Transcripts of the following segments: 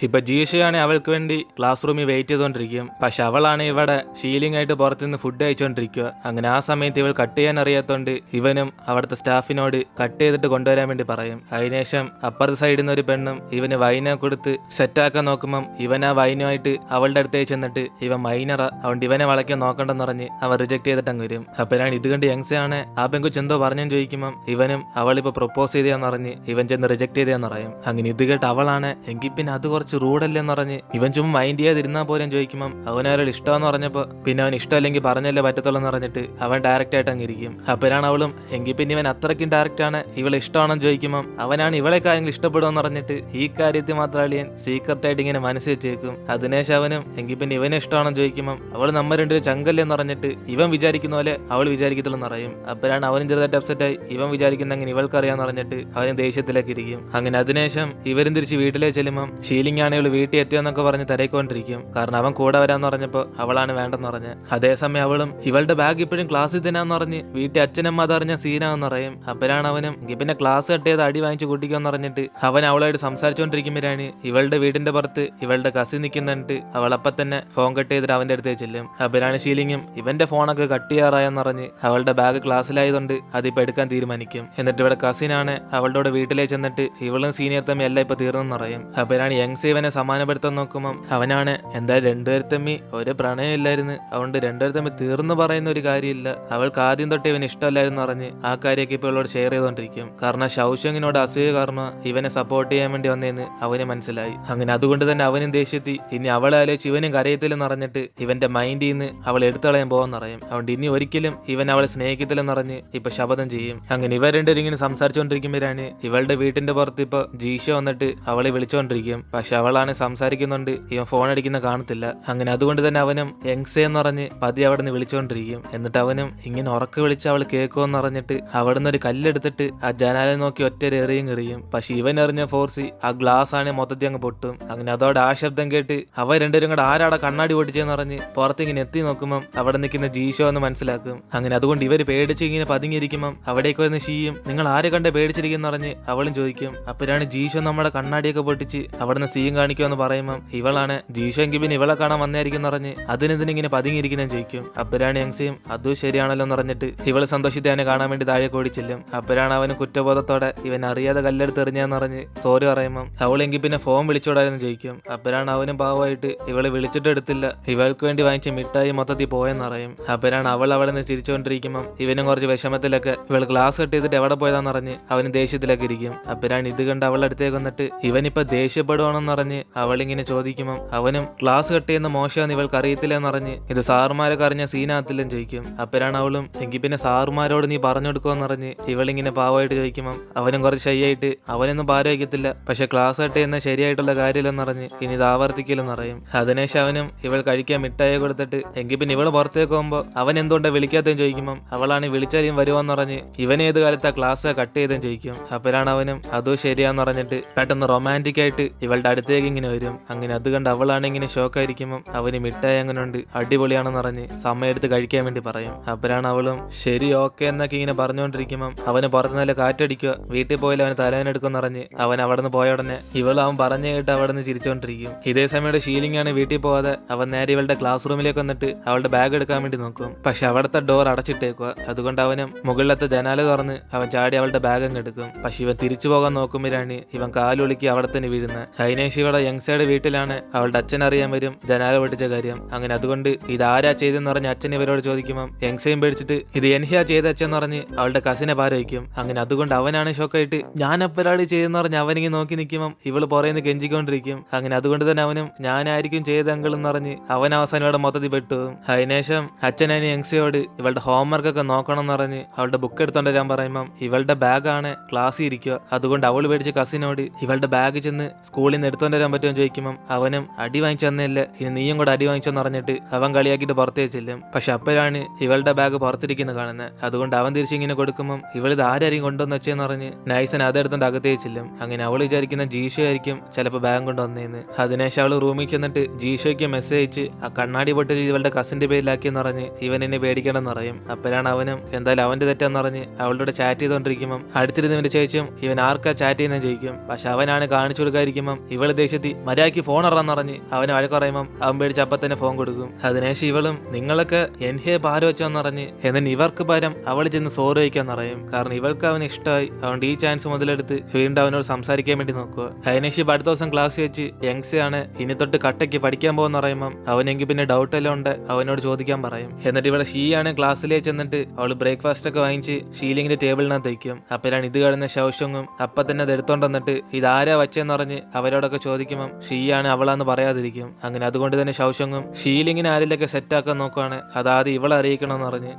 ഇപ്പൊ ജീഷയാണ് അവൾക്ക് വേണ്ടി ക്ലാസ് റൂമിൽ വെയിറ്റ് ചെയ്തോണ്ടിരിക്കും. പക്ഷെ അവളാണ് ഇവിടെ ഷീലിംഗ് ആയിട്ട് പുറത്തുനിന്ന് ഫുഡ് കഴിച്ചോണ്ടിരിക്കുക. അങ്ങനെ ആ സമയത്ത് ഇവൾ കട്ട് ചെയ്യാൻ അറിയാത്തോണ്ട് ഇവനും അവിടുത്തെ സ്റ്റാഫിനോട് കട്ട് ചെയ്തിട്ട് കൊണ്ടുവരാൻ വേണ്ടി പറയും. അതിനുശേഷം അപ്പുറത്തെ സൈഡിൽ നിന്ന് ഒരു പെണ്ണും ഇവന് വൈന കൊടുത്ത് സെറ്റാക്കാൻ നോക്കുമ്പം ഇവൻ ആ വൈനുമായിട്ട് അവളുടെ അടുത്തേക്ക് ചെന്നിട്ട് ഇവൻ മൈനറ അതുകൊണ്ട് ഇവനെ വളയ്ക്കാൻ നോക്കണ്ടെന്ന് പറഞ്ഞ് അവൻ റിജക്ട് ചെയ്തിട്ട് അങ്ങ് വരും. അപ്പോഴാണ് ഇത് കണ്ട് യങ്സയാണ് ആ പെങ്കുച്ച് എന്തോ പറഞ്ഞെന്ന് ചോദിക്കുമ്പം ഇവനും അവളിപ്പോ പ്രൊപ്പോസ് ചെയ്തെന്ന് പറഞ്ഞ് ഇവൻ ചെന്ന് റിജക്ട് ചെയ്തെന്ന് പറയും. അങ്ങനെ ഇത് കേട്ട് അവളാണ് എങ്കിൽ പിന്നെ അത് കുറച്ച് റൂഡല്ലെന്ന് പറഞ്ഞ് ഇവൻ ചുമ്മാ മൈൻഡ് ചെയ്യാതിരുന്നാ പോലും ചോദിക്കുമ്പം അവനൊരാൾ ഇഷ്ടമെന്ന് പറഞ്ഞപ്പോ പിന്നെ അവൻ ഇഷ്ടമല്ലെങ്കിൽ പറഞ്ഞല്ലേ പറ്റത്തുള്ളൂ എന്ന് പറഞ്ഞിട്ട് അവൻ ഡയറക്റ്റ് ആയിട്ട് അങ്ങിരിക്കും. അപ്പോഴാണ് അവളും എങ്കിൽ പിന്നെ ഇവൻ അത്രയ്ക്കും ഡയറക്റ്റ് ആണ് ഇവളെ ഇഷ്ടമാണെന്ന് ചോദിക്കുമ്പം അവനാണ് ഇവളെ കാര്യങ്ങൾ ഇഷ്ടപ്പെടുമെന്ന് പറഞ്ഞിട്ട് ഈ കാര്യത്തിൽ മാത്രം അളിയൻ സീക്രട്ട് ആയിട്ട് ഇങ്ങനെ മനസ്സിൽ വെച്ചേക്കും. അതിനേശം അവനും എങ്കിൽ പിന്നെ ഇവനെ ഇഷ്ടമാണെന്ന് ചോദിക്കുമ്പം അവൾ നമ്മ രണ്ടുപേരും ചങ്കല്ലെന്ന് പറഞ്ഞിട്ട് ഇവൻ വിചാരിക്കുന്ന പോലെ അവൾ വിചാരിക്കത്തുള്ളെന്ന് പറയും. അപ്പോഴാണ് അവനും ചെറുതായിട്ട് അപ്സെറ്റായി ഇവൻ വിചാരിക്കുന്ന അങ്ങനെ ഇവൾക്ക് അറിയാന്ന് പറഞ്ഞിട്ട് അവന് ദേഷ്യത്തിലേക്ക് ഇരിക്കും. അങ്ങനെ അതിനുശേഷം ഇവരും തിരിച്ച് വീട്ടിലേക്ക് ചെല്ലുമ്പം ഷീലിംഗ് ആണ് ഇവള് വീട്ടിൽ എത്തിയെന്നൊക്കെ പറഞ്ഞ് തിരക്കൊണ്ടിരിക്കും. കാരണം അവൻ കൂടെ വരാന്ന് പറഞ്ഞപ്പോ അവളാണ് വേണ്ടെന്ന് പറഞ്ഞ്. അതേസമയം അവളും ഇവളുടെ ബാഗ് ഇപ്പോഴും ക്ലാസ്സിൽ തന്നെയാന്ന് പറഞ്ഞ് വീട്ടിൽ അച്ഛനമ്മ അതറിഞ്ഞ സീനാന്ന് പറയും. അപ്പോഴാണ് അവനും പിന്നെ ക്ലാസ് കട്ട് ചെയ്ത് അടി വാങ്ങിച്ച് കൂട്ടിക്കുമെന്ന് പറഞ്ഞിട്ട് അവൻ അവളായിട്ട് സംസാരിച്ചുകൊണ്ടിരിക്കുമ്പോഴാണ് ഇവളുടെ വീടിന്റെ പുറത്ത് ഇവളുടെ കസിൻ നിൽക്കുന്നുണ്ട്. അവളപ്പം തന്നെ ഫോൺ കട്ട് ചെയ്തിട്ട് അവന്റെ അടുത്തേക്ക് ചെല്ലും. അപ്പോഴാണ് ഷീലിംഗും ഇവന്റെ ഫോണൊക്കെ കട്ട് ചെയ്യാറായെന്ന് പറഞ്ഞ് അവളുടെ ബാഗ് ക്ലാസ്സിലായതുകൊണ്ട് അതിപ്പോ എടുക്കാൻ തീരുമാനിക്കും. എന്നിട്ട് ഇവിടെ കസിനാണ് അവളുടെ കൂടെ വീട്ടിലേക്ക് ചെന്നിട്ട് ഇവളും സീനിയർ തമ്മി എല്ലാം ഇപ്പൊ തീർന്നെന്ന് പറയും. അപ്പോഴാണ് യങ്സ് ഇവനെ സമാനപ്പെടുത്താൻ നോക്കുമ്പോൾ അവനാണ് എന്തായാലും രണ്ടുപേർ തമ്മി ഒരു പ്രണയം ഇല്ലായിരുന്നു, അതുകൊണ്ട് രണ്ടുപേർ തമ്മി തീർന്നു പറയുന്ന ഒരു കാര്യമില്ല, അവൾക്ക് ആദ്യം തൊട്ട് ഇവന് ഇഷ്ടമല്ലായിരുന്നു പറഞ്ഞ് ആ കാര്യമൊക്കെ ഇപ്പോൾ ഇവളോട് ഷെയർ ചെയ്തോണ്ടിരിക്കും. കാരണം ഷൗഷങ്ങിനോട് അസൂയ കാരണം ഇവനെ സപ്പോർട്ട് ചെയ്യാൻ വേണ്ടി വന്നതെന്ന് അവന് മനസ്സിലായി. അങ്ങനെ അതുകൊണ്ട് തന്നെ അവനും ദേഷ്യത്തി ഇനി അവളെ ആലോചിച്ച് ഇവനും കരയത്തില്ലെന്ന് പറഞ്ഞിട്ട് ഇവന്റെ മൈൻഡിൽ നിന്ന് അവൾ എടുത്തളയാൻ പോകുമെന്ന് പറയും. അതുകൊണ്ട് ഇനി ഒരിക്കലും ഇവൻ അവളെ സ്നേഹിക്കത്തില്ലെന്ന് പറഞ്ഞ് ഇപ്പൊ ശപഥം ചെയ്യും. അങ്ങനെ ഇവർ രണ്ടുപേരും ഇങ്ങനെ സംസാരിച്ചുകൊണ്ടിരിക്കുമ്പോഴാണ് ഇവളുടെ വീട്ടിന്റെ പുറത്ത് ഇപ്പൊ ജീഷ വന്നിട്ട് അവളെ വിളിച്ചുകൊണ്ടിരിക്കും. പക്ഷെ അവളാണ് സംസാരിക്കുന്നുണ്ട്, ഇവൻ ഫോൺ അടിക്കുന്ന കാണത്തില്ല. അങ്ങനെ അതുകൊണ്ട് തന്നെ അവനും യങ്സേ എന്ന് പറഞ്ഞ് പതി അവിടെ നിന്ന് വിളിച്ചുകൊണ്ടിരിക്കും. എന്നിട്ട് അവനും ഇങ്ങനെ ഉറക്കെ വിളിച്ച് അവൾ കേൾക്കുമെന്ന് പറഞ്ഞിട്ട് അവിടുന്ന് ഒരു കല്ലെടുത്തിട്ട് ആ ജനാലെ നോക്കി ഒറ്റ എറിയും. പക്ഷെ ഇവൻ എറിഞ്ഞ ഫോർസി ആ ഗ്ലാസ് ആണ് മൊത്തത്തിൽ അങ്ങ് പൊട്ടും. അങ്ങനെ അതോടെ ആ ശബ്ദം കേട്ട് അവ രണ്ടുപേരും കൂടെ ആരാടെ കണ്ണാടി പൊട്ടിച്ചെന്ന് പറഞ്ഞ് പുറത്ത് ഇങ്ങനെ എത്തി നോക്കുമ്പം അവിടെ നിൽക്കുന്ന ജീഷോ എന്ന് മനസ്സിലാക്കും. അങ്ങനെ അതുകൊണ്ട് ഇവർ പേടിച്ച് ഇങ്ങനെ പതുങ്ങിയിരിക്കുമ്പം അവിടേക്ക് വരുന്ന ഷീയും നിങ്ങൾ ആരെ കണ്ട് പേടിച്ചിരിക്കുന്ന പറഞ്ഞ് അവളും ചോദിക്കും. അപ്പോഴാണ് ജീഷോ നമ്മുടെ കണ്ണാടിയൊക്കെ പൊട്ടിച്ച് അവിടുന്ന് സീൻ കാണിക്കുമെന്ന് പറയുമ്പം ഇവളാണ് ജീഷോ എങ്കിൽ പിന്നെ ഇവളെ കാണാൻ വന്നായിരിക്കും പറഞ്ഞ് അതിനെന്തിനിങ്ങനെ പതുങ്ങിയിരിക്കുന്നതെന്ന് ചോദിക്കും. അപ്പോഴാണ് യങ്സിയും അതും ശരിയാണല്ലോ എന്ന് പറഞ്ഞിട്ട് ഇവള് സന്തോഷിത്തെ അവനെ കാണാൻ വേണ്ടി താഴെ ഓടിച്ചെല്ലും. അപ്പോഴാണ് അവന് കുറ്റബോധത്തോടെ ഇവൻ അറിയാതെ കല്ലെടുത്ത് എറിഞ്ഞാന്ന് പറഞ്ഞ് സോറി പറയുമ്പം അവളെങ്കിൽ പിന്നെ ഫോൺ വിളിച്ചോടായിരുന്നു ചോദിക്കും. അപ്പോഴാണ് അവനും പാവമായിട്ട് ഇവളെ വിളിച്ചിട്ട് എടുത്തില്ല, ഇവൾക്ക് വേണ്ടി വാങ്ങിച്ച മിഠായി മൊത്തത്തിൽ പോയെന്ന് പറയും. അപ്പോഴാണ് അവൾ അവിടെ നിന്ന് ചിരിച്ചുകൊണ്ടിരിക്കുമ്പം ഇവനും കുറച്ച് വിഷമത്തിലൊക്കെ ഇവൾ ക്ലാസ് കട്ട് ചെയ്തിട്ട് എവിടെ പോയതാന്ന് പറഞ്ഞ് അവന് ദേഷ്യത്തിലൊക്കെ ഇരിക്കും. അപ്പോഴാണ് ഇത് കണ്ട് അവളുടെ അടുത്തേക്ക് വന്നിട്ട് ഇവനിപ്പോ ദേഷ്യപ്പെടുവാണെന്ന് പറഞ്ഞ് അവളിങ്ങനെ ചോദിക്കുമ്പം അവനും ക്ലാസ് കട്ട് ചെയ്യുന്ന മോശമാണെന്ന് ഇവൾക്ക് അറിയത്തില്ലെന്ന് പറഞ്ഞ് ഇത് സാറുമാരൊക്കെ അറിഞ്ഞ സീനാകത്തില്ലെന്ന് ചോദിക്കും. അപ്പോഴാണ് അവളും എങ്കിൽ പിന്നെ സാറുമാരോട് നീ പറഞ്ഞു കൊടുക്കുമെന്ന് പറഞ്ഞ് ഇവളിങ്ങനെ പാവമായിട്ട് ചോദിക്കുമ്പം അവനും കുറച്ച് ശരിയായിട്ട് അവനൊന്നും പാര വയ്ക്കത്തില്ല, പക്ഷെ ക്ലാസ് കട്ട് ചെയ്യുന്ന ശരിയായിട്ടുള്ള കാര്യമില്ലെന്ന് പറഞ്ഞ് ഇനി ഇത് ആവർത്തിക്കില്ലെന്ന് പറയും. അതിനേശം അവനും ഇവൾ കഴിക്കാൻ മിഠായി കൊടുത്തിട്ട് എങ്കിൽ പിന്നെ ഇവള് പുറത്തേക്ക് പോകുമ്പോൾ അവൻ എന്തുകൊണ്ടാണ് വിളിക്കാത്തതെന്ന് ചോദിക്കുമ്പം അവളാണ് വിളിച്ചാലും വരുവാന്ന് പറഞ്ഞ് ഇവൻ ഏത് കാലത്ത് ആ ക്ലാസ് കട്ട് ചെയ്തെന്ന് ചോദിക്കും. അപ്പോഴാണ് അവനും അതും ശരിയാന്ന് പറഞ്ഞിട്ട് പെട്ടെന്ന് റൊമാൻറ്റിക് ആയിട്ട് ഇവളുടെ അടുത്തേക്ക് ഇങ്ങനെ വരും. അങ്ങനെ അത് കണ്ട് അവളാണ് ഇങ്ങനെ ഷോക്കായിരിക്കുമ്പം അവന് മിഠായി അങ്ങനെ ഉണ്ട് അടിപൊളിയാണെന്ന് പറഞ്ഞ് സമയം എടുത്ത് കഴിക്കാൻ വേണ്ടി പറയും. അപ്പോഴാണ് അവളും ശരി ഓക്കെ എന്നൊക്കെ ഇങ്ങനെ പറഞ്ഞുകൊണ്ടിരിക്കുമ്പം അവന് പുറത്ത് നല്ല കാറ്റടിക്കുക, വീട്ടിൽ പോയാലും അവന് തലവേനെടുക്കുമെന്ന് പറഞ്ഞ് അവൻ അവിടെ നിന്ന് പോയ ഉടനെ ഇവൾ അവൻ പറഞ്ഞു കേട്ട് അവിടെ നിന്ന് ചിരിച്ചുകൊണ്ടിരിക്കും. ഇതേ സമയത്ത് ഷീലിംഗ് ആണ് വീട്ടിൽ പോവാതെ അവൻ നേരെ ഇവളുടെ ക്ലാസ് റൂമിലേക്ക് വന്നിട്ട് അവളുടെ ബാഗ് എടുക്കാൻ വേണ്ടി നോക്കും. പക്ഷെ അവിടുത്തെ ഡോർ അടച്ചിട്ടേക്കുക. അതുകൊണ്ട് അവനും മുകളിലത്തെ ജനാല തുറന്ന് അവൻ ചാടി അവളുടെ ബാഗ് അങ്ങ് എടുക്കും. പക്ഷെ ഇവൻ തിരിച്ചു പോകാൻ നോക്കുമ്പോഴാണ് ഇവൻ കാലൊളിക്ക് അവിടെ തന്നെ വീഴുന്നത്. അതിനേശം ഇവിടെ യങ്സയുടെ വീട്ടിലാണ് അവളുടെ അച്ഛൻ അറിയാൻ വരും ജനാല പൊട്ടിച്ച കാര്യം. അങ്ങനെ അതുകൊണ്ട് ഇതാരാ ചെയ്തെന്ന് പറഞ്ഞ് അച്ഛൻ ഇവരോട് ചോദിക്കുമ്പം യങ്സയും പേടിച്ചിട്ട് ഇത് എനിക്കാ ചെയ്ത അച്ഛൻ പറഞ്ഞ് അവളുടെ കസിനെ പാര വയ്ക്കും. അങ്ങനെ അതുകൊണ്ട് അവനാണ് ഷോക്കായിട്ട് ഞാൻ അപ്പരാടി ചെയ്തെന്ന് പറഞ്ഞ് അവനിങ്ങനെ നോക്കി നിൽക്കുമ്പം ഇവള് പുറയുന്ന കെഞ്ചിക്കൊണ്ടിരിക്കും. അങ്ങനെ അതുകൊണ്ട് തന്നെ അവനും ഞാനായിരിക്കും ചെയ്ത അങ്കിൾ എന്ന് പറഞ്ഞ് അവൻ അവസാനം ഇവിടെ മൊത്തത്തിൽ പെട്ടു. അതിനേശം അച്ഛനതിന് യങ്സയോട് ഇവളുടെ ഹോംവർക്കൊക്കെ നോക്കണം എന്ന് പറഞ്ഞ് അവളുടെ ബുക്ക് എടുത്തോണ്ട് വരാൻ പറയുമ്പം ഇവളുടെ ബാഗാണ് ക്ലാസ്സിൽ ഇരിക്കുക. അതുകൊണ്ട് അവൾ പേടിച്ച് കസിനോട് ഇവളുടെ ബാഗ് ചെന്ന് സ്കൂളിൽ നിന്ന് എടുത്തോണ്ട് വരാൻ പറ്റുമെന്ന് ചോദിക്കുമ്പം അവനും അടി വാങ്ങിച്ചു തന്നെയല്ലേ, ഇനി നീയും കൂടെ അടി വാങ്ങിച്ചെന്ന് പറഞ്ഞിട്ട് അവൻ കളിയാക്കിയിട്ട് പുറത്തേക്ക് ചെല്ലും. പക്ഷെ അപ്പോഴാണ് ഇവളുടെ ബാഗ് പുറത്തിരിക്കുന്നത് കാണുന്നത്. അതുകൊണ്ട് അവൻ തിരിച്ചിങ്ങനെ കൊടുക്കുമ്പം ഇവളിത് ആരായിരിക്കും കൊണ്ടുവന്ന് വെച്ചെന്ന് പറഞ്ഞ് നൈസൻ അതെടുത്തോണ്ട് അകത്തേക്ക് ചെല്ലും. അങ്ങനെ അവൾ വിചാരിക്കുന്ന ജീഷോ ആയിരിക്കും ചിലപ്പോൾ ബാഗ് കൊണ്ടുവന്നേന്ന്. അതിനേശം അവൾ റൂമിൽ ചെന്നിട്ട് ജീഷോയ്ക്ക് മെസ്സേജ് അയച്ച് ആ കണ്ണാടി പൊട്ടിച്ച് ഇവളുടെ കസിന്റെ പേരിലാക്കിയെന്ന് പറഞ്ഞ് ഇവൻ എന്നെ പേടിക്കണമെന്ന് പറയും. അപ്പോഴാണ് അവനും എന്തായാലും അവന്റെ തെറ്റാന്ന് പറഞ്ഞ് അവളുടെ ചാറ്റ് ചെയ്തോണ്ടിരിക്കുമ്പം അടുത്തിരുന്നവന്റെ ചേച്ചും ഇവൻ ആർക്കാ ചാറ്റ് ചെയ്യുന്ന ചോദിക്കും. പക്ഷെ അവനാണ് കാണിച്ചു കൊടുക്കാതിരിക്കുമ്പം ഇവൾ ഇവള് ദേഷ്യത്തി മര്യാദയ്ക്ക് ഫോൺ ഇറന്നറിഞ്ഞ് അവന് വഴക്ക് പറയുമ്പം അവൻ പേടിച്ച് അപ്പം തന്നെ ഫോൺ കൊടുക്കും. അതിനുശേഷം ഇവളും നിങ്ങളൊക്കെ എൻഹെ പാര വെച്ചോന്നറിഞ്ഞ് എന്നിട്ട് ഇവർക്ക് പകരം അവൾ ചെന്ന് സോറി വയ്ക്കാന്ന് പറയും. കാരണം ഇവൾക്ക് അവന് ഇഷ്ടമായി. അതുകൊണ്ട് ഈ ചാൻസ് മുതലെടുത്ത് വീണ്ടും അവനോട് സംസാരിക്കാൻ വേണ്ടി നോക്കുക. അതിനുശേഷം അടുത്ത ദിവസം ക്ലാസ് വെച്ച് യങ്സയാണ് ഇനി തൊട്ട് കട്ടയ്ക്ക് പഠിക്കാൻ പോകുന്ന പറയുമ്പം അവനെങ്കിൽ പിന്നെ ഡൗട്ട് എല്ലാം ഉണ്ട് അവനോട് ചോദിക്കാൻ പറയും. എന്നിട്ട് ഇവിടെ ഷീയാണ് ക്ലാസ്സിലേക്ക് ചെന്നിട്ട് അവള് ബ്രേക്ക്ഫാസ്റ്റ് ഒക്കെ വാങ്ങിച്ച് ഷീലിങ്ങിന്റെ ടേബിളിനകത്ത് വയ്ക്കും. അപ്പോഴാണ് ഇത് കാണുന്ന ശൗഷങ്ങും അപ്പൊ തന്നെ അത് എടുത്തോണ്ട് വന്നിട്ട് ഇതാരാ വച്ചെന്ന് പറഞ്ഞ് അവരോടൊക്കെ ചോദിക്കുമ്പം ഷീയാണ് അവളാന്ന് പറയാതിരിക്കും. അങ്ങനെ അതുകൊണ്ട് തന്നെ ശൗഷങ്ങും ഷീലിങ്ങിന് ആരിലൊക്കെ സെറ്റാക്കാൻ നോക്കുവാണ്. അതാദ്യം ഇവളെ അറിയിക്കണമെന്ന് പറഞ്ഞ്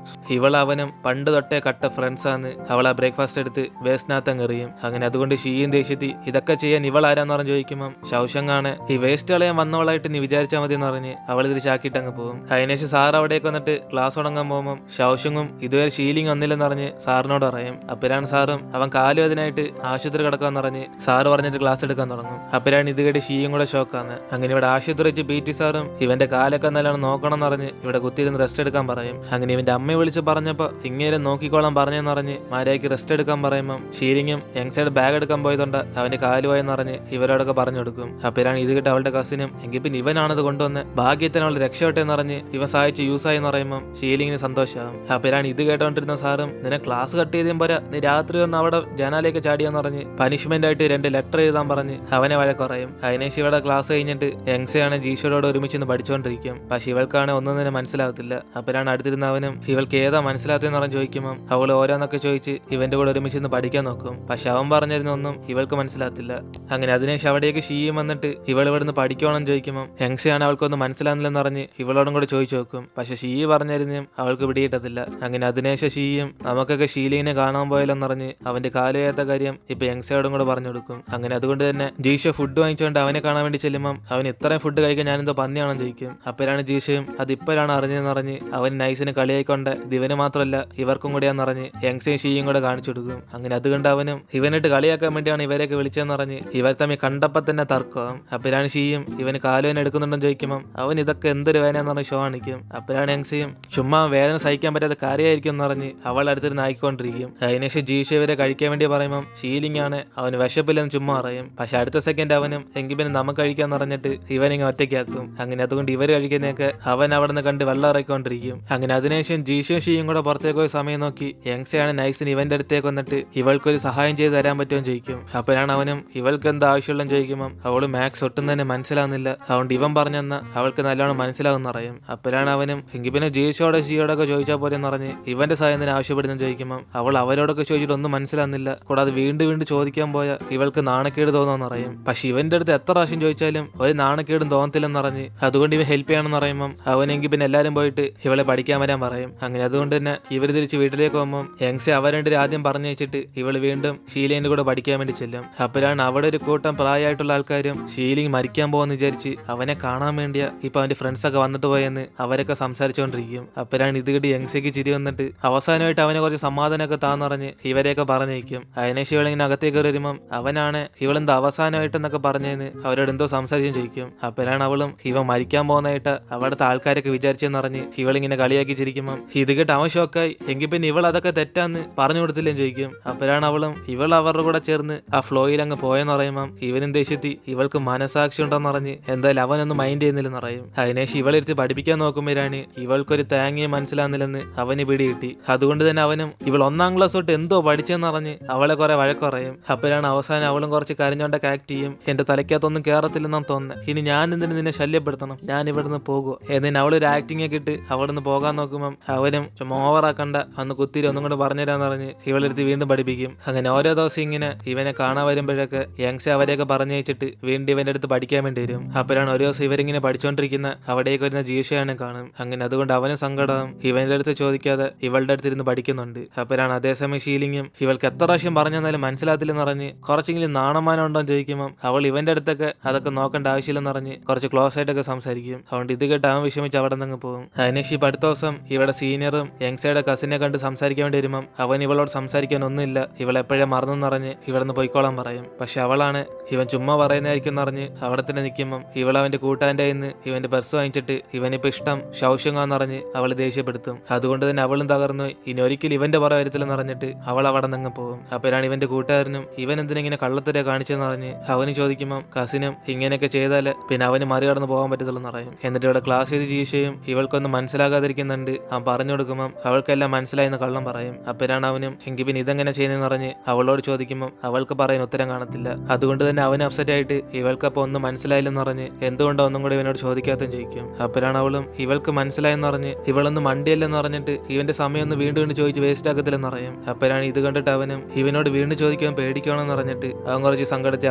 അവനും പണ്ട് തൊട്ടേ കട്ട ഫ്രണ്ട്സാന്ന് അവളെ ബ്രേക്ക്ഫാസ്റ്റ് എടുത്ത് വേസ്റ്റിനകത്ത് അങ്ങ് എറിയും. അങ്ങനെ അതുകൊണ്ട് ഷീയും ദേഷ്യത്തി ഇതൊക്കെ ചെയ്യാൻ ഇവളാരാന്ന് പറഞ്ഞ് ചോദിക്കുമ്പം ശൗഷങ്ങാണ് ഈ വേസ്റ്റ് കളയാൻ വന്നവളായിട്ട് നീ വിചാരിച്ചാൽ മതി എന്ന് പറഞ്ഞ് അവൾ തിരിച്ചാക്കിയിട്ട് അങ്ങ് പോകും. അതിനുശേഷം സാർ അവിടേക്ക് വന്നിട്ട് ക്ലാസ് തുടങ്ങാൻ പോകുമ്പം ശൗഷങ്ങും ഇതുവരെ ഷീലിംഗ് വന്നില്ലെന്ന് പറഞ്ഞ് സാറിനോട് പറയും. അപ്പോഴാണ് സാറും അവൻ കാലുവേദനായിട്ട് ആശുപത്രി കിടക്കാന്ന് പറഞ്ഞ് സാറ് പറഞ്ഞിട്ട് ക്ലാസ് എടുക്കാൻ തുടങ്ങും. അപ്പോഴാണ് ഇത് കേട്ട് ഷീയും കൂടെ ഷോക്കാന്ന്. അങ്ങനെ ഇവിടെ ആശുപത്രി വെച്ച് PT സാറും ഇവന്റെ കാലൊക്കെ നല്ലോണം നോക്കണം എന്ന് പറഞ്ഞ് ഇവിടെ കുത്തിയിരുന്ന് റെസ്റ്റ് എടുക്കാൻ പറയും. അങ്ങനെ ഇവന്റെ അമ്മയെ വിളിച്ച് പറഞ്ഞപ്പോ ഇങ്ങനെ നോക്കിക്കോളാൻ പറഞ്ഞെന്ന് പറഞ്ഞ് മാരയ്ക്ക് റെസ്റ്റ് എടുക്കാൻ പറയുമ്പം ഷീലിങ്ങും യങ്സൈഡ് ബാഗ് എടുക്കാൻ പോയതുകൊണ്ട് അവന്റെ കാലുപോയെന്ന് പറഞ്ഞ് ഇവരോടൊക്കെ പറഞ്ഞു കൊടുക്കും. അപ്പോഴാണ് ഇത് കേട്ട് അവളുടെ കസിനും എങ്കിൽ പിന്നെ ഇവനാണത് കൊണ്ടുവന്ന് ഭാഗ്യത്തിന് അവൾ രക്ഷപ്പെട്ടെന്ന് പറഞ്ഞ് ഇവൻ സഹായിച്ച് യൂസായി എന്ന് പറയുമ്പം ഷീലിങ്ങിന് സന്തോഷമാകും. അപ്പോഴാണ് ഇത് കേട്ടോണ്ടിരുന്ന സാറും നിന്നെ ക്ലാസ് കട്ട് ചെയ്തേം പോരാ നീ രാത്രി വന്ന് അവിടെ ജനാലേക്ക് ചാടിയെന്ന് പറഞ്ഞ് പനിഷ്മെന്റ് ആയിട്ട് 2 ലെറ്റർ എഴുതാൻ പറഞ്ഞ് അവനെ വഴക്ക് പറയും. അതിനേശം ഇവിടെ ക്ലാസ് കഴിഞ്ഞിട്ട് യങ്സയാണ് ജീഷോയോട് ഒരുമിച്ച് പഠിച്ചുകൊണ്ടിരിക്കും. പക്ഷെ ഇവൾക്കാണ് ഒന്നും തന്നെ മനസ്സിലാകത്തില്ല. അപ്പോഴാണ് അടുത്തിരുന്ന അവനും ഇവൾക്ക് ഏതാ മനസ്സിലാത്തതെന്ന് പറഞ്ഞ് ചോദിക്കുമ്പോൾ അവൾ ഓരോന്നൊക്കെ ചോദിച്ച് ഇവന്റെ കൂടെ ഒരുമിച്ച് പഠിക്കാൻ നോക്കും. പക്ഷെ അവൻ പറഞ്ഞിരുന്ന ഒന്നും ഇവൾക്ക് മനസ്സിലാകത്തില്ല. അങ്ങനെ അതിനേശം അവിടേക്ക് ഷീയും വന്നിട്ട് ഇവൾ ഇവിടുന്ന് പഠിക്കണം ചോദിക്കുമ്പോൾ യങ്സയാണ് അവൾക്കൊന്നും മനസ്സിലാകുന്നില്ലെന്ന് പറഞ്ഞ് ഇവളോടും കൂടെ ചോദിച്ചു നോക്കും. പക്ഷെ ഷീ പറഞ്ഞിരുന്നും അവൾക്ക് പിടിയിട്ടത്തില്ല. അങ്ങനെ അതിനേശം ഷീയും നമുക്കൊക്കെ ഷീലിങ്ങിനെ കാണാൻ പോയാലെന്ന് പറഞ്ഞ് അവന്റെ കാലുവേത്ത കാര്യം ഇപ്പൊ യങ്സയോടും കൂടെ പറഞ്ഞു കൊടുക്കും. അങ്ങനെ അതുകൊണ്ട് തന്നെ ജീഷോ ഫുഡ് വാങ്ങിച്ചുകൊണ്ട് അവനെ കാണാൻ വേണ്ടി ചെല്ലുമ്പം അവൻ ഇത്രയും ഫുഡ് കഴിക്കാൻ ഞാനെന്തോ പന്നിയാണെന്ന് ചോദിക്കും. അപ്പോഴാണ് ജീഷയും അത് ഇപ്പോഴാണ് അറിഞ്ഞതെന്ന് പറഞ്ഞ് അവൻ നൈസിന് കളിയായിക്കൊണ്ട് ഇവന് മാത്രമല്ല ഇവർക്കും കൂടിയാന്ന് പറഞ്ഞ് യങ്സയും ഷീയും കൂടെ കാണിച്ചു കൊടുക്കും. അങ്ങനെ അതുകൊണ്ട് അവനും ഇവനിട്ട് കളിയാക്കാൻ വേണ്ടിയാണ് ഇവരെയൊക്കെ വിളിച്ചതെന്ന് പറഞ്ഞ് ഇവർ തമ്മിൽ കണ്ടപ്പോൾ തന്നെ തർക്കമാകും. അപ്പോഴാണ് ഷീയും ഇവന് കാലുവേന എടുക്കുന്നുണ്ടെന്ന് ചോദിക്കുമ്പോൾ അവൻ ഇതൊക്കെ എന്തൊരു വേദനയെന്ന് പറഞ്ഞ് ഷോ കാണിക്കും. അപ്പോഴാണ് യങ്സയും ചുമ്മാ വേദന സഹിക്കാൻ പറ്റാത്ത കാര്യമായിരിക്കും എന്ന് പറഞ്ഞ് അവൾ അടുത്തിരുന്ന് ആയിക്കൊണ്ടിരിക്കും. അതിനുശേഷം ജീഷ ഇവരെ കഴിക്കാൻ വേണ്ടി പറയുമ്പം ഷീലിംഗ് ആണ് അവന് വിശപ്പില്ലെന്ന് ചുമ്മാ പറയും. പക്ഷെ അടുത്ത സെക്കൻഡ് അവനും എങ്കിൽ പിന്നെ നമുക്ക് കഴിക്കാന്ന് പറഞ്ഞിട്ട് ഇവനിങ്ങ് ഒറ്റയ്ക്കാക്കും. അങ്ങനെ അതുകൊണ്ട് ഇവർ കഴിക്കുന്നതൊക്കെ അവൻ അവിടെ നിന്ന് കണ്ട് വെള്ളം ഇറക്കിക്കൊണ്ടിരിക്കും. അങ്ങനെ അതിനുശേഷം ജീഷയും ഷീയും കൂടെ പുറത്തേക്ക് പോയി സമയം നോക്കി യങ്സയാണ് നൈസിന് ഇവന്റെ അടുത്തേക്ക് വന്നിട്ട് ഇവൾക്കൊരു സഹായം ചെയ്ത് തരാൻ പറ്റുമെന്ന് ചോദിക്കും. അപ്പോഴാണ് അവനും ഇവൾക്ക് എന്താ ആവശ്യമുള്ളതെന്ന് ചോദിക്കുമ്പോൾ അവള് മാത്സ് ഒട്ടും തന്നെ മനസ്സിലാവുന്നില്ല. അതുകൊണ്ട് ഇവൻ പറഞ്ഞെന്ന അവൾക്ക് നല്ലോണം മനസ്സിലാവുന്ന പറയും. അപ്പോഴാണ് അവനും എങ്കിൽ പിന്നെ ജീഷയോടെ ഷീയോടൊക്കെ ചോദിച്ചാൽ പോലെ എന്ന് പറഞ്ഞ് ഇവന്റെ സഹായം തന്നെ ആവശ്യപ്പെടുന്നെന്ന് ചോദിക്കുമ്പോൾ അവൾ അവരോടൊക്കെ ചോദിച്ചിട്ട് ഒന്നും മനസ്സിലാവുന്നില്ല. കൂടാതെ വീണ്ടും വീണ്ടും ചോദിക്കാൻ പോയ ഇവൾക്ക് നാണക്കേട് തോന്നുമെന്ന് പറയും. പക്ഷെ ഇവന്റെ അടുത്ത് എത്ര പ്രാവശ്യം ചോദിച്ചാലും ഒരു നാണക്കേടും തോന്നത്തില്ലെന്ന് പറഞ്ഞ് അതുകൊണ്ട് ഇവൻ ഹെൽപ്പ് ചെയ്യണമെന്ന് പറയുമ്പം അവനെങ്കിൽ പിന്നെ എല്ലാരും പോയിട്ട് ഇവളെ പഠിക്കാൻ വരാൻ പറയും. അങ്ങനെ അതുകൊണ്ട് തന്നെ ഇവർ തിരിച്ച് വീട്ടിലേക്ക് പോകുമ്പോൾ യങ്സെ അവർ രണ്ടുപേരും ആദ്യം പറഞ്ഞു വെച്ചിട്ട് ഇവള് വീണ്ടും ഷീലിന്റെ കൂടെ പഠിക്കാൻ വേണ്ടി ചെല്ലും. അപ്പോഴാണ് അവിടെ ഒരു കൂട്ടം പ്രായമായിട്ടുള്ള ആൾക്കാരും ഷീലിംഗ് മരിക്കാൻ പോകുമെന്ന് വിചാരിച്ച് അവനെ കാണാൻ വേണ്ടിയാ ഇപ്പൊ അവന്റെ ഫ്രണ്ട്സ് ഒക്കെ വന്നിട്ട് പോയെന്ന് അവരൊക്കെ സംസാരിച്ചുകൊണ്ടിരിക്കും. അപ്പോഴാണ് ഇത് കിട്ടി യങ്സയ്ക്ക് ചിരി വന്നിട്ട് അവസാനമായിട്ട് അവനെ കുറച്ച് സമാധാനമൊക്കെ താന്നറിഞ്ഞ് ഇവരെയൊക്കെ പറഞ്ഞേക്കും. അതിനേശം ഇവളിങ്ങനെ അകത്തേക്ക് വരുമ്പം അവനാണ് ഇവളെന്താ അവസാനമായിട്ടെന്നൊക്കെ പറഞ്ഞതെന്ന് അവരോട് എന്തോ സംസാരിച്ചും ചോദിക്കും. അപ്പോഴാണ് അവളും ഇവൻ മരിക്കാൻ പോകുന്നതായിട്ട് അവിടുത്തെ ആൾക്കാരൊക്കെ വിചാരിച്ചെന്ന് പറഞ്ഞ് ഇവളിങ്ങനെ കളിയാക്കി ചിരിക്കുമ്പം ഇത് കേട്ട് അവൻ ഷോക്കായി എങ്കിൽ പിന്നെ ഇവൾ അതൊക്കെ തെറ്റാന്ന് പറഞ്ഞു കൊടുത്തില്ലെന്ന് ചോദിക്കും. അപ്പോഴാണ് അവളും ഇവൾ അവരുടെ കൂടെ ചേർന്ന് ആ ഫ്ലോയിൽ അങ്ങ് പോയെന്ന് പറയുമ്പം ഇവനും ദേഷ്യത്തി ഇവൾക്ക് മനസാക്ഷി ഉണ്ടെന്ന് പറഞ്ഞ് എന്തായാലും അവനൊന്നും മൈൻഡ് ചെയ്യുന്നില്ലെന്ന് പറയും. അതിനേശം ഇവളെടുത്ത് പഠിപ്പിക്കാൻ നോക്കുമ്പോഴാണ് ഇവൾക്കൊരു തേങ്ങയെ മനസ്സിലാകുന്നില്ലെന്ന് അവന് പിടികിട്ടി. അതുകൊണ്ട് തന്നെ അവനും ഇവൾ 1ാം ക്ലാസ് തൊട്ട് എന്തോ പഠിച്ചെന്ന് പറഞ്ഞ് അവളെ കുറെ വഴക്കുറയും. അപ്പോഴാണ് അവസാനം അവളും കുറച്ച് കരഞ്ഞോണ്ടൊക്കെ ആക്ട് ചെയ്യും. എന്റെ തലയ്ക്കകത്തൊന്നും കയറത്തില്ലെന്നാണ് തോന്നുന്നത്. ഇനി ഞാൻ എന്തിനു നിന്നെ ശല്യപ്പെടുത്തണം, ഞാൻ ഇവിടുന്ന് പോകുമോ എന്നിന് അവളൊരു ആക്ടിങ് ഒക്കെ ഇട്ട് അവിടുന്ന് പോകാൻ നോക്കുമ്പം അവനും ചുമ്മാ ഓവറാക്കണ്ട അന്ന് കുത്തിരി ഒന്നും കൂടെ പറഞ്ഞുതരാന്ന് പറഞ്ഞ് ഇവളെടുത്ത് വീണ്ടും പഠിപ്പിക്കും. അങ്ങനെ ഓരോ ദിവസം ഇങ്ങനെ ഇവനെ കാണാൻ വരുമ്പോഴൊക്കെ യങ്സെ അവരെയൊക്കെ പറഞ്ഞു വെച്ചിട്ട് വീണ്ടും ഇവന്റെ അടുത്ത് പഠിക്കാൻ വേണ്ടി വരും. അപ്പോഴാണ് ഒരു ദിവസം ഇവരിങ്ങനെ പഠിച്ചുകൊണ്ടിരിക്കുന്ന അവിടേക്ക് വരുന്ന ജീഷയാണ് കാണും. അങ്ങനെ അതുകൊണ്ട് അവനും സങ്കടം ഇവന്റെ അടുത്ത് ചോദിക്കാതെ ഇവളുടെ അടുത്ത് ഇരുന്ന് പഠിക്കുന്നുണ്ട്. അപ്പോഴാണ് അതേസമയം ഷീലിംഗും ഇവൾക്ക് എത്ര പ്രാവശ്യം പറഞ്ഞെന്നാലും മനസ്സിലാകത്തില്ലെന്ന് പറഞ്ഞ് കുറച്ചെങ്കിലും നാണമാനം ഉണ്ടോ എന്ന് ചോദിക്കുമ്പോൾ അവൾ ഇവന്റെ അടുത്തൊക്കെ അതൊക്കെ നോക്കേണ്ട ആവശ്യമില്ലെന്ന് പറഞ്ഞ് കുറച്ച് ക്ലോസ് ആയിട്ടൊക്കെ സംസാരിക്കും. അതുകൊണ്ട് ഇത് കേട്ട് അവൻ വിഷമിച്ച് അവിടെ നിന്ന് പോകും. അതിനേശം അടുത്ത ദിവസം ഇവിടെ സീനിയറും യങ്സയുടെ കസിനെ കണ്ട് സംസാരിക്കാൻ വേണ്ടി വരുമ്പം അവൻ ഇവളോട് സംസാരിക്കാൻ ഒന്നുമില്ല, ഇവളെപ്പോഴേ മറന്നെന്ന് പറഞ്ഞ് ഇവിടെ നിന്ന് പോയിക്കോളാൻ പറയും. പക്ഷെ അവളാണ് ഇവൻ ചുമ്മാ പറയുന്നതായിരിക്കും എന്ന് പറഞ്ഞ് അവിടെ തന്നെ നിൽക്കുമ്പം ഇവൾ അവന്റെ കൂട്ടാൻ്റെ കയ്യിൽ ഇവന്റെ ബർസ് വാങ്ങിച്ചിട്ട് ഇവനിപ്പോ ഇഷ്ടം ശൗഷങ്ങാന്ന് പറഞ്ഞ് അവൾ ദേഷ്യപ്പെടുത്തും. അതുകൊണ്ട് തന്നെ അവളും തകർന്നു. ഇനി ഒരിക്കലും ഇവന്റെ പുറ വരത്തില്ലെന്ന് പറഞ്ഞിട്ട് അവൾ അവിടെ നിന്ന് പോകും. അപ്പോഴാണ് ഇവന്റെ കൂട്ടുകാരനും ഇവൻ എന്തിനെങ്ങനെ കള്ളത്തര കാണിച്ചെന്ന് പറഞ്ഞ് അവന് ചോദിക്കും ചോദിക്കുമ്പോൾ കസിനും ഇങ്ങനെയൊക്കെ ചെയ്താൽ പിന്നെ അവന് മറികടന്ന് പോകാൻ പറ്റത്തുള്ളെന്ന് പറയും. എന്നിട്ട് ഇവിടെ ക്ലാസ് ചെയ്ത് ജീഷയും ഇവൾക്കൊന്നും മനസ്സിലാകാതിരിക്കുന്നുണ്ട്. അവൻ പറഞ്ഞു കൊടുക്കുമ്പോൾ അവൾക്കെല്ലാം മനസ്സിലായെന്ന് കള്ളം പറയും. അപ്പോഴാണ് അവനും എങ്കിൽ പിന്നെ ഇതെങ്ങനെ ചെയ്യുന്നതെന്ന് പറഞ്ഞ് അവളോട് ചോദിക്കുമ്പോൾ അവൾക്ക് പറയാൻ ഉത്തരം കാണത്തില്ല. അതുകൊണ്ട് തന്നെ അവന് അപ്സെറ്റ് ആയിട്ട് ഇവൾക്കപ്പോൾ ഒന്നും മനസ്സിലായില്ലെന്ന് പറഞ്ഞ് എന്തുകൊണ്ടോ ഒന്നും കൂടി ഇവനോട് ചോദിക്കാത്തതും ചോദിക്കും. അപ്പോഴാണ് അവളും ഇവൾക്ക് മനസ്സിലായെന്ന് പറഞ്ഞ് ഇവളൊന്നും മണ്ടിയല്ലെന്ന് പറഞ്ഞിട്ട് ഇവന്റെ സമയം ഒന്ന് വീണ്ടും വീണ്ടും ചോദിച്ച് വേസ്റ്റ് ആക്കത്തില്ലെന്ന് പറയും. അപ്പോഴാണ് ഇത് കണ്ടിട്ട് അവനും ഇവനോട് വീണ്ടും ചോദിക്കാൻ പേടിക്കണമെന്ന് പറഞ്ഞിട്ട് അവൻ കുറച്ച് സങ്കടത്തിൽ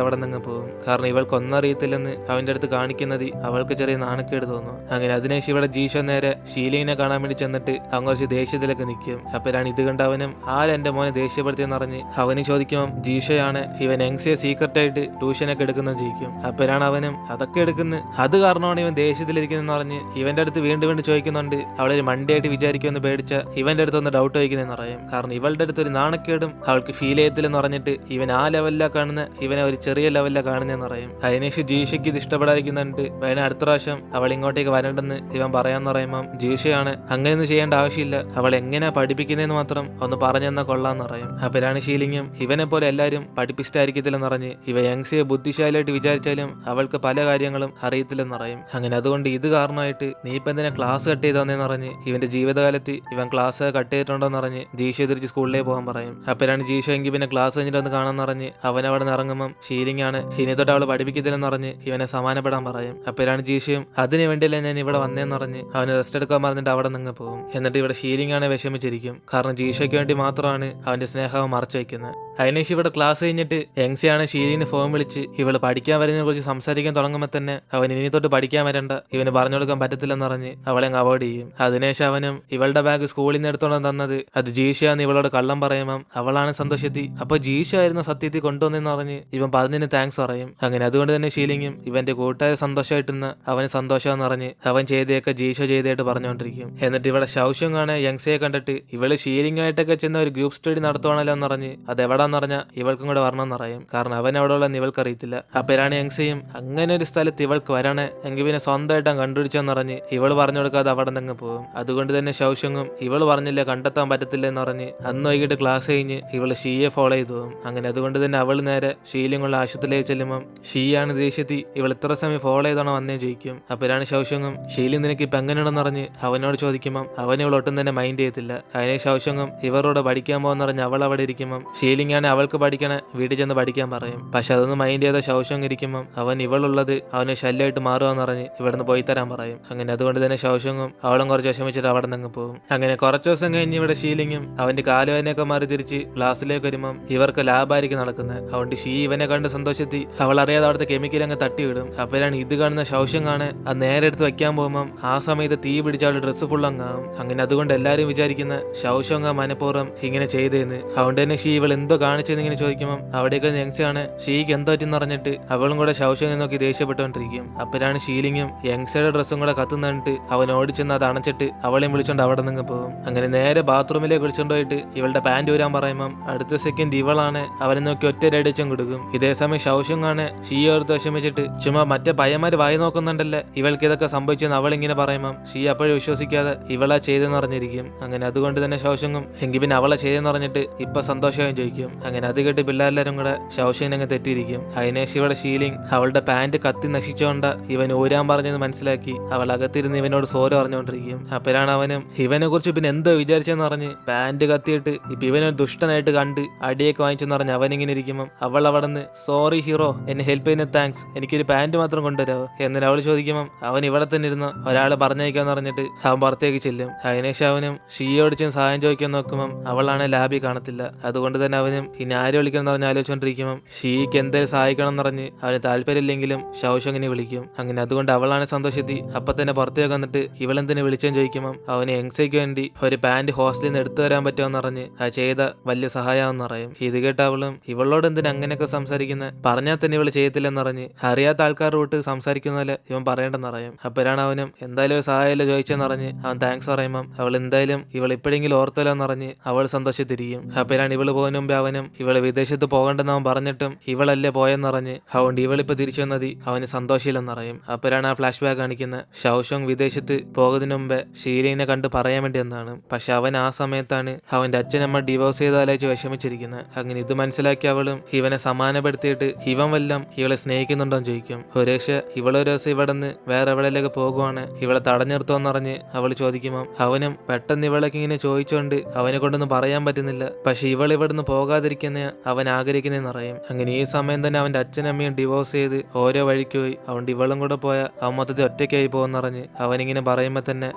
അവിടെ നിന്ന് പോകും. കാരണം ഇവൾക്ക് ഒന്നും അറിയത്തില്ലെന്ന് അവന്റെ അടുത്ത് കാണിക്കുന്നത് അവൾക്ക് ചെറിയ നാണക്കേട് തോന്നും. അങ്ങനെ അതിനുശേഷം ഇവിടെ ജീഷ നേരെ ഷീലിങ്ങിനെ കാണാൻ വേണ്ടി ചെന്നിട്ട് അവൻ കുറച്ച് ദേഷ്യത്തിലൊക്കെ നിൽക്കും. അപ്പോഴാണ് ഇത് കണ്ട് അവനും ആരെന്റെ മോനെ ദേഷ്യപ്പെടുത്തിയെന്ന് പറഞ്ഞ് അവന് ചോദിക്കുമ്പോൾ ജീഷയാണ് ഇവൻ എങ്സിയെ സീക്രട്ട് ആയിട്ട് ട്യൂഷനൊക്കെ എടുക്കുന്ന ചോദിക്കും. അപ്പോഴാണ് അവനും അതൊക്കെ എടുക്കുന്നത് അത് കാരണമാണ് ഇവൻ ദേഷ്യത്തിലിരിക്കുന്നതെന്ന് പറഞ്ഞ് ഇവന്റെ അടുത്ത് വീണ്ടും വീണ്ടും ചോദിക്കുന്നുണ്ട്. അവളൊരു മണ്ടിയായിട്ട് വിചാരിക്കുമെന്ന് പേടിച്ച ഇവന്റെ അടുത്ത് ഒന്ന് ഡൗട്ട് ചോദിക്കുന്നതെന്ന് പറയും. കാരണം ഇവളുടെ അടുത്ത് ഒരു നാണക്കേടും അവൾക്ക് ഫീൽ ചെയ്യത്തില്ലെന്ന് പറഞ്ഞിട്ട് ഇവൻ ആ ലെവലിലാണ് കാണുന്ന ഇവനെ ഒരു ചെറിയ ലെവലിലാണ് കാണുന്നതെന്ന് പറയും. അതിനുശേഷം ജീഷയ്ക്ക് ഇത് ഇഷ്ടപ്പെടാതിരിക്കുന്നുണ്ട്. വേണേ അടുത്ത പ്രാവശ്യം അവൾ ഇങ്ങോട്ടേക്ക് വരണ്ടെന്ന് ഇവൻ പറയാന്ന് പറയുമ്പോൾ ജീഷയാണ് അങ്ങനെയൊന്നും ചെയ്യേണ്ട ആവശ്യമില്ല, അവൾ എങ്ങനെ പഠിപ്പിക്കുന്നതെന്ന് മാത്രം ഒന്ന് പറഞ്ഞെന്നാ കൊള്ളാന്ന് പറയും. അപ്പോഴാണ് ഷീലിങ്ങും ഇവനെ പോലെ എല്ലാവരും പഠിപ്പിച്ചിട്ടായിരിക്കത്തില്ലെന്ന് പറഞ്ഞ് ഇവ യങ്സിയെ ബുദ്ധിശാലിയായിട്ട് വിചാരിച്ചാലും അവൾക്ക് പല കാര്യങ്ങളും അറിയത്തില്ലെന്ന് പറയും. അങ്ങനെ അതുകൊണ്ട് ഇത് കാരണമായിട്ട് നീ ഇപ്പം എന്തിനാ ക്ലാസ് കട്ട് ചെയ്തോന്നേന്ന് പറഞ്ഞ് ഇവന്റെ ജീവിതകാലത്ത് ഇവൻ ക്ലാസ് കട്ട് ചെയ്തിട്ടുണ്ടോന്ന് പറഞ്ഞ് ജീഷ തിരിച്ച് സ്കൂളിലേക്ക് പോകാൻ പറയും. അപ്പോഴാണ് ജീഷ എങ്കിൽ പിന്നെ ക്ലാസ് കഴിഞ്ഞിട്ട് ഒന്ന് കാണാന്ന് പറഞ്ഞ് അവൻ അവിടെ നിന്ന് ഇറങ്ങുമ്പം ഷീലിംഗ് ആണ് ഇനി തൊട്ട് അവൾ പഠിപ്പിക്കത്തില്ലെന്ന് പറഞ്ഞ് ഇവനെ സമാനപ്പെടാൻ പറയും. അപ്പോഴാണ് ജീഷയും അതിന് വേണ്ടിയല്ലേ ഞാൻ ഇവിടെ വന്നേന്ന് പറഞ്ഞ് അവന് റെസ്റ്റ് എടുക്കാൻ പറഞ്ഞിട്ട് അവിടെ നിന്ന് പോകും. എന്നിട്ട് ഇവിടെ ഷീലിംഗ് ആണ് വിഷമിച്ചിരിക്കും. കാരണം ജീഷയ്ക്ക് വേണ്ടി മാത്രമാണ് അവന്റെ സ്നേഹം മറച്ചു വയ്ക്കുന്നത്. അതിനുശേഷം ഇവിടെ ക്ലാസ് കഴിഞ്ഞിട്ട് യങ്സിയാണ് ഷീലിന് ഫോൺ വിളിച്ച് ഇവള് പഠിക്കാൻ വരുന്നതിനെ കുറിച്ച് സംസാരിക്കാൻ തുടങ്ങുമ്പോൾ തന്നെ അവൻ ഇനി തൊട്ട് പഠിക്കാൻ വരണ്ട, ഇവന് പറഞ്ഞു കൊടുക്കാൻ പറ്റത്തില്ലെന്ന് പറഞ്ഞ് അവളെ അവോയ്ഡ് ചെയ്യും. അതിനുശേഷം അവനും ഇവളുടെ ബാഗ് സ്കൂളിൽ നിന്ന് എടുത്തോണ്ട് തന്നത് അത് ജീഷയാന്ന് ഇവളോട് കള്ളം പറയുമ്പം അവളാണ് സന്തോഷത്തി അപ്പൊ ജീഷ ആയിരുന്നു സത്യത്തിൽ കൊണ്ടുവന്നെന്ന് പറഞ്ഞ് ഇവൻ പറഞ്ഞതിന് താങ്ക്സ് പറയും. അങ്ങനെ അതുകൊണ്ട് തന്നെ ഷീലിങ്ങും ഇവന്റെ കൂട്ടുകാർ സന്തോഷമായിട്ടെന്ന് അവന് സന്തോഷമെന്ന് പറഞ്ഞ് അവൻ ചെയ്തേക്കെ ജീഷ ചെയ്തായിട്ട് പറഞ്ഞുകൊണ്ടിരിക്കും. എന്നിട്ട് ഇവിടെ ശൗഷ്യം കാണാൻ യങ്സിയെ കണ്ടിട്ട് ഇവള് ഷീലിംഗായിട്ടൊക്കെ ചെന്ന ഒരു ഗ്രൂപ്പ് സ്റ്റഡി നടത്തുവാണല്ലോ എന്ന് പറഞ്ഞ് അത് എവിടാന്ന് പറഞ്ഞാൽ ഇവൾക്കും കൂടെ വരണമെന്ന് പറയും. കാരണം അവൻ അവിടെ ഉള്ള ഇവൾക്ക് അറിയത്തില്ല. അപ്പോഴാണ് യങ്സിയും അങ്ങനെ ഒരു സ്ഥലത്ത് ഇവൾക്ക് വരണേ എങ്കിൽ പിന്നെ സ്വന്തമായിട്ട് കണ്ടുപിടിച്ചെന്ന് പറഞ്ഞ് ഇവള് പറഞ്ഞു കൊടുക്കാതെ അവിടെ നിന്ന് പോകും. അതുകൊണ്ട് തന്നെ ശൗഷ്യങ്ങും ഇവള് പറഞ്ഞില്ല കണ്ടെത്താൻ പറ്റത്തില്ല എന്ന് പറഞ്ഞ് അന്ന് വൈകിട്ട് ക്ലാസ് കഴിഞ്ഞ് ഇവള് ഷീയെ ഫോളോ ചെയ്തു പോകും. അങ്ങനെ അതുകൊണ്ട് തന്നെ അവൾ നേരെ ഷീലിങ്ങുള്ള ആശുപത്രിയിലേക്ക് ചെല്ലുമ്പം ഷീയാണ് ദേഷ്യത്തി ഇവൾ ഇത്ര സമയം ഫോളോ ചെയ്താണോ വന്നേ ചോദിക്കും. അപ്പോഴാണ് ശൗഷ്യങ്ങും ഷീലി നിനക്ക് ഇപ്പം എങ്ങനെയുണ്ടെന്ന് പറഞ്ഞ് അവനോട് ചോദിക്കുമ്പം അവനെ ഇവൾ ഒട്ടും തന്നെ മൈൻഡ് ചെയ്യത്തില്ല. അതിനെ ശൗഷ്യങ്ങും ഇവരോട് പഠിക്കാൻ പോകുന്ന പറഞ്ഞ് അവൾ അവിടെ ഇരിക്കുമ്പം ഷീലിംഗാണ് അവൾക്ക് പഠിക്കണ വീട്ടിൽ ചെന്ന് പഠിക്കാൻ പറയും. പക്ഷെ അതൊന്നും മൈൻഡ് ചെയ്ത ശൗഷ്യങ് ഇരിക്കുമ്പം അവൻ ഇവളുള്ളത് അവന് ശല്യമായിട്ട് മാറുകയെന്ന് പറഞ്ഞ് ഇവിടുന്ന് പോയി തരാൻ പറയും. അങ്ങനെ അതുകൊണ്ട് തന്നെ ശൗഷ്യങ്ങും അവളും കുറച്ച് വിഷമിച്ചിട്ട് അവിടെ നിന്ന് പോകും. അങ്ങനെ കുറച്ച് ദിവസം കഴിഞ്ഞ് ഇവിടെ ഷീലിങ്ങും അവന്റെ കാലുവേനയൊക്കെ മാറി തിരിച്ച് ക്ലാസ്സിലേക്ക് വരുമ്പം ഇവർക്ക് ലാബായിരിക്കും നടക്കുന്നത്. അതുകൊണ്ട് ഷീ ഇവനെ കണ്ട് സന്തോഷത്തി അവൾ അറിയാതെ അവിടുത്തെ കെമിക്കൽ അങ്ങ് തട്ടിവിടും. അപ്പോഴാണ് ഇത് കാണുന്ന ശൗഷ്യങ്ങാണ് അത് നേരെ എടുത്ത് വെക്കാൻ പോകുമ്പം ആ സമയത്ത് തീ പിടിച്ച അവളുടെ ഡ്രസ്സ് ഫുൾ അങ്ങാവും. അങ്ങനെ അതുകൊണ്ട് എല്ലാവരും വിചാരിക്കുന്ന ശൗഷ്യങ്ങ മനഃപൂർവ്വം ഇങ്ങനെ ചെയ്തേന്ന്. അതുകൊണ്ട് തന്നെ ഷീ ഇവൾ എന്തോ കാണിച്ചെന്ന് ഇങ്ങനെ ചോദിക്കുമ്പം അവിടേക്ക് യങ്സിയാണ് ഷീക്ക് എന്തോ പറ്റെന്ന് പറഞ്ഞിട്ട് അവളും കൂടെ ശൗഷ്യങ്ങ നോക്കി ദേഷ്യപ്പെട്ടുകൊണ്ടിരിക്കും. അപ്പോഴാണ് ഷീലിങ്ങും യങ്സിയുടെ ഡ്രസ്സും കൂടെ കത്തുന്നിട്ട് അവൻ ഓടിച്ചെന്ന് അത് അണച്ചിട്ട് അവളെയും വിളിച്ചോണ്ട് അവിടെ നിന്ന് പോകും. അങ്ങനെ നേരെ ബാത്റൂമിലേക്ക് വിളിച്ചോണ്ട് പോയിട്ട് ഇവളുടെ പാന്റ് ഊരാൻ പറയുമ്പം അടുത്ത സെക്കൻഡ് ഇവളാണ് അവനെ നോക്കി ഒറ്റ രടിച്ചും കൊടുക്കും. ഇതേസമയം ശൗഷ്യങ്ങാണ് ഷീ ഓർത്ത് വിഷമിച്ചിട്ട് ചുമ്മാ മറ്റേ പയ്യന്മാര് വായി നോക്കുന്നുണ്ടല്ലേ ഇവൾക്ക് ഇതൊക്കെ സംഭവിച്ചെന്ന് അവൾ ഇങ്ങനെ പറയുമ്പം ഷീ അപ്പോഴും വിശ്വസിക്കാതെ ഇവളാ ചെയ്തെന്ന് അറിഞ്ഞിരിക്കും. അങ്ങനെ അതുകൊണ്ട് തന്നെ ശൗഷ്യങ്ങും എങ്കിൽ പിന്നെ അവളെ ചെയ്തെന്ന് പറഞ്ഞിട്ട് ഇപ്പൊ സന്തോഷമായും ചോദിക്കും. അങ്ങനെ അത് കേട്ട് പിള്ളേരെല്ലാരും കൂടെ ശൗഷ്യൻ അങ്ങ് തെറ്റിയിരിക്കും. അതിനേശം ഇവിടെ ഷീലിംഗ് അവളുടെ പാന്റ് കത്തി നശിച്ചോണ്ട് ഇവൻ ഊരാൻ പറഞ്ഞെന്ന് മനസ്സിലാക്കി അവൾ അകത്തിരുന്ന് ഇവനോട് സോറി പറഞ്ഞുകൊണ്ടിരിക്കും. അപ്പോഴാണ് അവനും ഇവനെ കുറിച്ച് പിന്നെ എന്തോ വിചാരിച്ചെന്ന് പറഞ്ഞ് പാന്റ് കത്തിയിട്ട് ഇപ്പൊ ഇവനൊരു ദുഷ്ടനായിട്ട് കണ്ട് അടിയൊക്കെ വാങ്ങിച്ചെന്ന് പറഞ്ഞ് അവനിങ്ങനെ ഇരിക്കുമ്പം അവൾ അവിടെ നിന്ന് സോറി ഹീറോ എന്നെ ഹെൽപ്പ് ചെയ്യുന്ന താങ്ക്സ്, എനിക്കൊരു പാന്റ് മാത്രം കൊണ്ടുവരാമോ എന്നിട്ട് അവൾ ചോദിക്കുമ്പം അവൻ ഇവിടെ തന്നെ ഇരുന്ന് ഒരാളെ പറഞ്ഞയക്കാന്ന് പറഞ്ഞിട്ട് അവൻ പുറത്തേക്ക് ചെല്ലും. അതിനേശം അവനും ഷീയോട് ചെന്ന് സഹായം ചോദിക്കാൻ നോക്കുമ്പം അവളാണ് ലാബിൽ കാണത്തില്ല. അതുകൊണ്ട് തന്നെ അവനും ഇനി ആര് വിളിക്കണം പറഞ്ഞ് ആലോചിച്ചുകൊണ്ടിരിക്കുമ്പം ഷീക്ക് എന്തേലും സഹായിക്കണം എന്ന് പറഞ്ഞ് അവന് താല്പര്യമില്ലെങ്കിലും ശൗഷ്യങ്ങിനെ വിളിക്കും. അങ്ങനെ അതുകൊണ്ട് അവളാണ് സന്തോഷത്തി അപ്പൊ തന്നെ പുറത്തേക്ക് വന്നിട്ട് ഇവളെന്തിനെ വിളിച്ചെന്ന് ചോദിക്കുമ്പം അവന് എങ്സയ്ക്ക് വേണ്ടി ഒരു പാന്റ് ഹോസ്റ്റലിൽ നിന്ന് എടുത്തു തരാൻ പറ്റുമെന്ന് പറഞ്ഞ് അത് ചെയ്ത വലിയ സഹായമാണെന്ന് പറയും. ഇത് കേട്ട അവളും ഇവളോട് എന്തിനാ അങ്ങനെയൊക്കെ സംസാരിക്കുന്നത്, പറഞ്ഞാൽ തന്നെ ഇവള് ചെയ്യത്തില്ലെന്ന് പറഞ്ഞ് അറിയാത്ത ആൾക്കാരുടെ വിട്ട് സംസാരിക്കുന്നതല്ല ഇവൻ പറയേണ്ടെന്ന് പറയും. അപ്പോഴാണ് അവനും എന്തായാലും ഒരു സഹായമല്ല ചോദിച്ചെന്ന് പറഞ്ഞ് അവൻ താങ്ക്സ് പറയുമ്പം അവൾ എന്തായാലും ഇവൾ ഇപ്പോഴെങ്കിലും ഓർത്തല്ലോ എന്ന് പറഞ്ഞ് അവൾ സന്തോഷത്തിരിക്കും. അപ്പോഴാണ് ഇവള് പോകുന്ന മുമ്പേ അവനും ഇവള് വിദേശത്ത് പോകണ്ടെന്ന് അവൻ പറഞ്ഞിട്ടും ഇവളല്ലേ പോയെന്ന് പറഞ്ഞ് അതുകൊണ്ട് ഇവളിപ്പോ തിരിച്ചു വന്നത് അവന് സന്തോഷമില്ലെന്ന് പറയും. അപ്പോഴാണ് ആ ഫ്ലാഷ് ബാക്ക് കാണിക്കുന്നത് ശൗഷ്യങ് വിദേശത്ത് പോകുന്നതിന് മുമ്പേ ഷീലിനെ കണ്ട് പറയാൻ വേണ്ടി എന്നാണ്. പക്ഷെ അവൻ ആ സമയത്താണ് അവന്റെ അച്ഛനമ്മ ഡിവോഴ്സ് ചെയ്താലോചിച്ച് വിഷമിച്ചിരിക്കുന്നത്. അങ്ങനെ ഇത് മനസ്സിലാക്കി അവളും ഇവനെ സമാനപ്പെടുത്തിയിട്ട് ഇവൻ വല്ലതും ഇവളെ സ്നേഹിക്കുന്നുണ്ടോ എന്ന് ചോദിക്കും. ഒരുപക്ഷെ ഇവളൊരു ദിവസം ഇവിടെ നിന്ന് വേറെ എവിടെയൊക്കെ പോകുവാണ്, ഇവളെ തടഞ്ഞു നിർത്തുമെന്ന് പറഞ്ഞ് അവൾ ചോദിക്കുമ്പോൾ അവനും പെട്ടെന്ന് ഇവളൊക്കെ ഇങ്ങനെ ചോദിച്ചുകൊണ്ട് അവനെ കൊണ്ടൊന്നും പറയാൻ പറ്റുന്നില്ല. പക്ഷെ ഇവൾ ഇവിടുന്ന് പോകാതിരിക്കുന്ന അവൻ ആഗ്രഹിക്കുന്നതെന്ന് അറിയും. അങ്ങനെ ഈ സമയം തന്നെ അവന്റെ അച്ഛനും അമ്മയും ഡിവോഴ്സ് ചെയ്ത് ഓരോ വഴിക്ക് പോയി. അതുകൊണ്ട് ഇവളും കൂടെ പോയ അവൻ മൊത്തത്തിൽ ഒറ്റയ്ക്കായി പോകുന്നറിഞ്ഞ് അവനിങ്ങനെ പറയുമ്പോൾ തന്നെ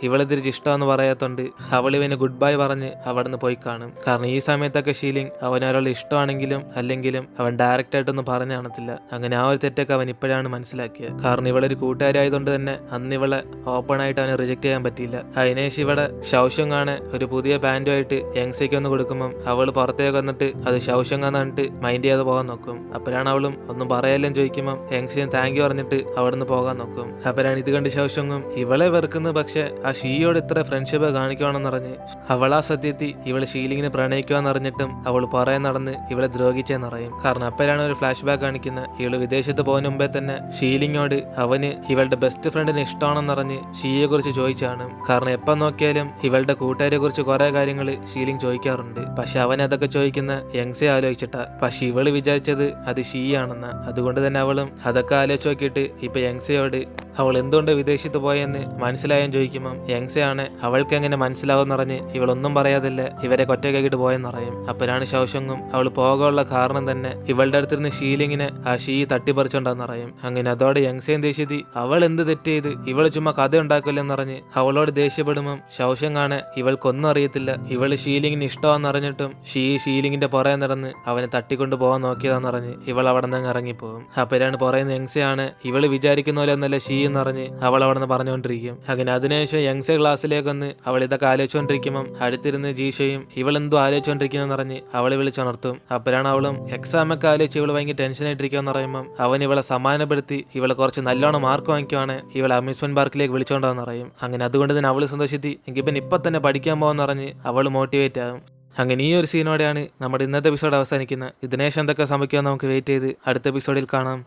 ഇവളെ തിരിച്ച് ഇഷ്ടമെന്ന് പറയാത്തോണ്ട് അവൾ ഇവന് ഗുഡ് ബൈ പറഞ്ഞ് അവിടുന്ന് പോയി കാണും. കാരണം ഈ സമയത്തൊക്കെ ഷീലിംഗ് അവൻ ഒരാളുടെ ഇഷ്ടമാണെങ്കിലും അല്ലെങ്കിലും അവൻ ഡയറക്റ്റ് ആയിട്ടൊന്നും പറഞ്ഞു കാണത്തില്ല. അങ്ങനെ ആ ഒരു തെറ്റൊക്കെ അവൻ ഇപ്പോഴാണ് മനസ്സിലാക്കിയത്. കാരണം ഇവളൊരു കൂട്ടുകാരായതുകൊണ്ട് തന്നെ അന്ന് ഇവളെ ഓപ്പൺ ആയിട്ട് അവനെ റിജക്ട് ചെയ്യാൻ പറ്റിയില്ല. അതിനേശ് ഇവിടെ ഷൗഷങ്ങാണ് ഒരു പുതിയ പാൻറ്റുമായിട്ട് യങ്സയ്ക്ക് ഒന്ന് കൊടുക്കുമ്പം അവൾ പുറത്തേക്ക് വന്നിട്ട് അത് ഷൗഷങ്ങാന്ന് പറഞ്ഞിട്ട് മൈൻഡ് ചെയ്ത് പോകാൻ നോക്കും. അപ്പോഴാണ് അവളും ഒന്നും പറയാലും ചോദിക്കുമ്പം യങ്സിയും താങ്ക് യു പറഞ്ഞിട്ട് അവിടുന്ന് പോകാൻ നോക്കും. അപ്പോഴാണ് ഇത് കണ്ട് ഷൗഷങ്ങും ഇവളെ വെറുക്കുന്നത്, പക്ഷെ ആ ഷീയോട് ഇത്ര ഫ്രണ്ട്ഷിപ്പ് കാണിക്കുവാണെന്ന് പറഞ്ഞ് അവൾ ആ സത്യത്തിൽ ഇവള് ഷീലിങ്ങിനെ പ്രണയിക്കുവാന്ന് അറിഞ്ഞിട്ടും അവൾ പറയാൻ നടന്ന് ഇവളെ ദ്രോഹിച്ചെന്നറിയും. കാരണം അപ്പോഴാണ് ഒരു ഫ്ലാഷ് ബാക്ക് കാണിക്കുന്നത്. ഇവള് വിദേശത്ത് പോകുന്ന മുമ്പേ തന്നെ ഷീലിങ്ങോട് അവന് ഇവളുടെ ബെസ്റ്റ് ഫ്രണ്ടിനെ ഇഷ്ടമാണെന്നറിഞ്ഞ് ഷീയെ കുറിച്ച് ചോദിച്ചാണ്. കാരണം എപ്പം നോക്കിയാലും ഇവളുടെ കൂട്ടുകാരെ കുറിച്ച് കുറെ കാര്യങ്ങൾ ഷീലിംഗ് ചോദിക്കാറുണ്ട്. പക്ഷെ അവൻ അതൊക്കെ ചോദിക്കുന്ന യങ്സെ ആലോചിച്ചിട്ടാ. പക്ഷെ ഇവള് വിചാരിച്ചത് അത് ഷീയാണെന്ന്. അതുകൊണ്ട് തന്നെ അവളും അതൊക്കെ ആലോചിച്ച് നോക്കിയിട്ട് ഇപ്പൊ യങ്സയോട് അവൾ എന്തുകൊണ്ട് വിദേശത്ത് പോയെന്ന് മനസ്സിലായെന്ന് ചോദിക്കുമ്പം യങ്സയാണ് അവൾക്ക് എങ്ങനെ മനസ്സിലാവുമെന്ന് പറഞ്ഞ് ഇവളൊന്നും പറയാതില്ല ഇവരെ കൊറ്റക്കാക്കിട്ട് പോയെന്നറിയും. അപ്പോഴാണ് ശൗശങ്ങും അവൾ പോകാനുള്ള കാരണം തന്നെ ഇവളുടെ അടുത്തിരുന്ന് ഷീലിങ്ങിനെ ആ ഷീ തട്ടിപ്പറിച്ചോണ്ടെന്നറിയും. അങ്ങനെ അതോടെ യങ്സയും ദേഷ്യത്തി അവൾ എന്ത് തെറ്റ് ചെയ്ത് ഇവള് ചുമ്മാ കഥ ഉണ്ടാക്കില്ലെന്ന് പറഞ്ഞ് അവളോട് ദേഷ്യപ്പെടുമ്പം ശൗശങ്ങാണ് ഇവൾക്കൊന്നും അറിയത്തില്ല. ഇവള് ഷീലിങ്ങിന് ഇഷ്ടമാണെന്ന് അറിഞ്ഞിട്ടും ഷീലിങ്ങിന്റെ പുറകെ നടന്ന് അവനെ തട്ടിക്കൊണ്ട് പോകാൻ നോക്കിയതാന്നറിഞ്ഞ് ഇവൾ അവിടെ നിന്ന് ഇറങ്ങിപ്പോകും. അപ്പോഴാണ് പറയുന്ന യങ്സയാണ് ഇവള് വിചാരിക്കുന്ന പോലെ ഒന്നല്ല ഷീ എന്നറിഞ്ഞ് അവൾ അവിടെ നിന്ന് പറഞ്ഞുകൊണ്ടിരിക്കും. അങ്ങനെ അതിനുശേഷം യങ്സെ ക്ലാസ്സിലേക്ക് വന്ന് അവൾ ഇതൊക്കെ ആലോചിച്ചുകൊണ്ടിരിക്കുമ്പം അടുത്തിരുന്ന് ജീഷയും ഇവൾ എന്തോ ആലോചിച്ചുകൊണ്ടിരിക്കുന്നതെന്ന് പറഞ്ഞ് അവളെ വിളിച്ചുണർത്തും. അപ്പോഴാണ് അവളും എക്സാം ഒക്കെ ആലോചിച്ച് ഇവള് ഭയങ്കര ടെൻഷനായിട്ടിരിക്കുമെന്ന് പറയുമ്പം അവൻ ഇവളെ സമാധാനപ്പെടുത്തി ഇവളെ കുറച്ച് നല്ലോണം മാർക്ക് വാങ്ങിക്കുവാണ് ഇവളെ അമ്യൂസ്മെന്റ് പാർക്കിലേക്ക് വിളിച്ചോണ്ടാന്ന് പറയും. അങ്ങനെ അതുകൊണ്ട് തന്നെ അവള് സന്തോഷത്തി എങ്കിൽ ഇപ്പൊ തന്നെ പഠിക്കാൻ പോകാന്ന് പറഞ്ഞ് അവൾ മോട്ടിവേറ്റ് ആകും. അങ്ങനെ ഈ ഒരു സീനോടെയാണ് നമ്മുടെ ഇന്നത്തെ എപ്പിസോഡ് അവസാനിക്കുന്നത്. ഇതിനുശേഷം എന്തൊക്കെ സംഭവിക്കുമെന്ന് നമുക്ക് വെയിറ്റ് ചെയ്ത് അടുത്ത എപ്പിസോഡിൽ കാണാം.